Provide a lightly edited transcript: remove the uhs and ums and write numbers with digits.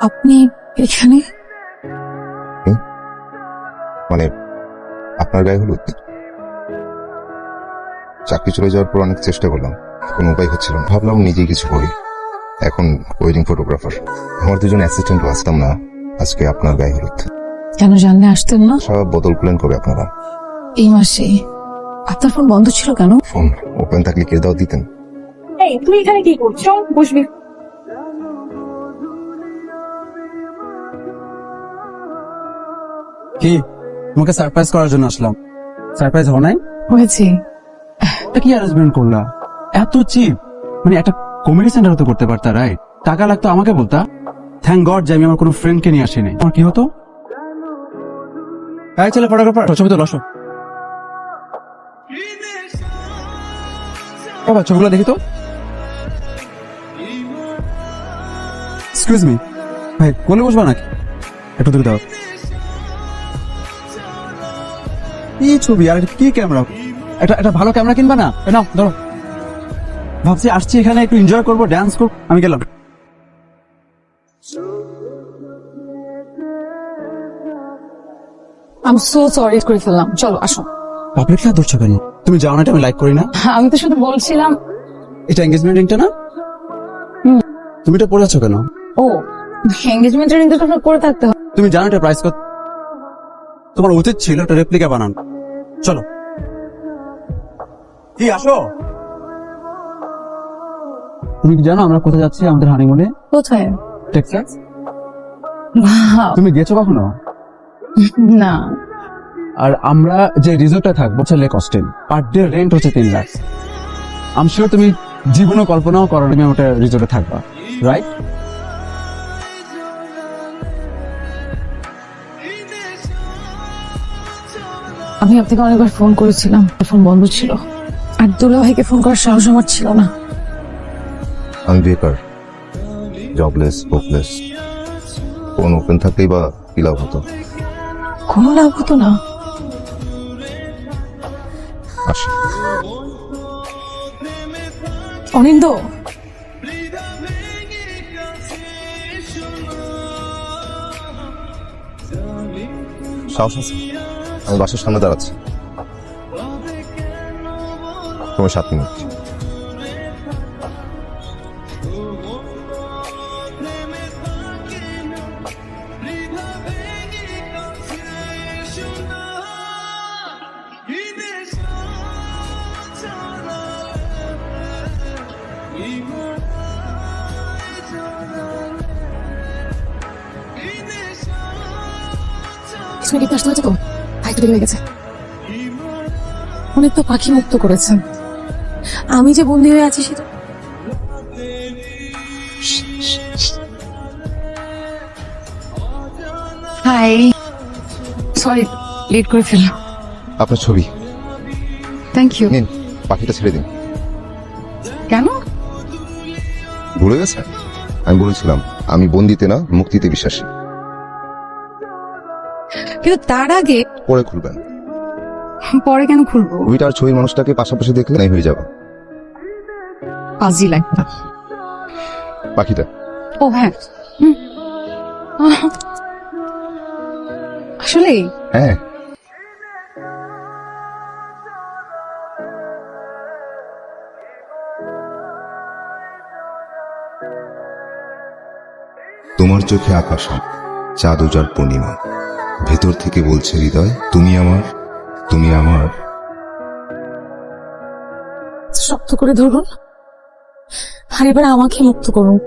আপনি এখানে? মানে আপনার গায়ে হলুদ? চাকরি চলে যাওয়ার পর অনেক চেষ্টা করলাম, কোনো উপায় হচ্ছিল না। ভাবলাম নিজেই কিছু করি। এখন ওয়েডিং ফটোগ্রাফার। আমার দুজন অ্যাসিস্ট্যান্টও আসতাম না, আজকে আপনার গায়ে হলুদ। কেন জানলে আসতেন না? সব বদল করলেন কবে আপনারা? এই মাসে। আপনার ফোন বন্ধ ছিল কেন? ফোন ওপেন থাকলে কে দাও দিতেন? এই তুই এখানে কি করছো? বসবি। কি তোমাকে সারপ্রাইজ করার জন্য আসলাম। সারপ্রাইজ হওয়া নাই? হয়েছে। এটা কি অ্যারেঞ্জমেন্ট করলা? এত চিপ, মানে একটা কমেডি সেন্টার তো করতে পারতা, রাইট? টাকা লাগতো আমাকে বলতা। থ্যাংক গড যে আমি আমার কোনো ফ্রেন্ডকে নিয়ে আসিনি। আমার কি হতো? এই ছেলে ফটোগ্রাফার, ছবি তো লসো। বাবা ছবিগুলো দেখি তো। এক্সকিউজ মি ভাই, কোলে বসবা নাকি? একটু দূরে দাও। এই ছবি আর কি ক্যামেরা? একটা ভালো ক্যামেরা কিনবা না? নাও ধরো। ভাবছি আসছি এখানে একটু এনজয় করবো, ড্যান্স করবো। আমি গেলাম। আমি সো সরি করে ফেললাম। চলো আসো। পাবলিক না ধরছো কেন? তুমি যাও না, আমি লাইক করি না। আমি তো শুধু বলছিলাম। এটা এঙ্গেজমেন্ট রিংটা না? তুমি এটা পরে আছো কেন? ও এঙ্গেজমেন্টের রিং তো সবসময় পরে থাকতে হয়। তুমি জানো এটা প্রাইস কত? তোমার উচিত ছিল একটা রেপ্লিকা বানানো। চলো কি আসো। তুমি কি জানো আমরা কোথায় যাচ্ছি আমাদের হানিমুনে? কোথায়? টেক্সাস। Wow! তুমি গেছো কখনো? না। আর আমরা যে রিসোর্টে থাকবো হচ্ছে Lake Austin. Per day rent হচ্ছে 3 লাখ। আই এম শিওর তুমি জীবনে কল্পনাও করো তুমি ওটা রিসোর্টে থাকবা, রাইট? আমি আপনাকে অনেকবার ফোন করেছিলাম, ফোন বন্ধ ছিল। আর দুলা ভাইকে ফোন করার সাহস আমার ছিল না। আমি বেকার, জবলেস, হোপলেস। ফোন ওপেন থাকলেই বা কি লাভ হতো? কোনো লাভ হতো না। আসি। অনিন্দ, সাহস আছে? আমি বাসার সামনে দাঁড়াচ্ছি, তোমার 7 মিনিট। স্কুটি আসতে হচ্ছে তো, ভাই তো দেরি হয়ে গেছে। অনেক তো পাখি মুক্ত করেছেন, আমি যে বন্দি হয়ে আছি সেটা। হাই, সরি লেট করে ফেললাম। আপনার ছবি থ্যাংক ইউ। নিন, পাখিটা ছেড়ে দিন। কেন? ভুলে গেছেন? আমি বলেছিলাম আমি বন্দিতে না মুক্তিতে বিশ্বাসী। কিন্তু তার আগে পরে খুলবেন। পরে কেন খুলবো? ছবিটা আর ছবির মানুষটাকে পাশাপাশি দেখলে নাই হয়ে যাবে। পাজি লাগবে। পাখিটা ও হ্যাঁ, আসলে হ্যাঁ। তোমার চোখে আকাশ, চাঁদ উজার পূর্ণিমা, ভেতর থেকে বলছে হৃদয় তুমি আমার, তুমি আমার। শক্ত করে ধরুন আর এবার আমাকে মুক্ত করুন।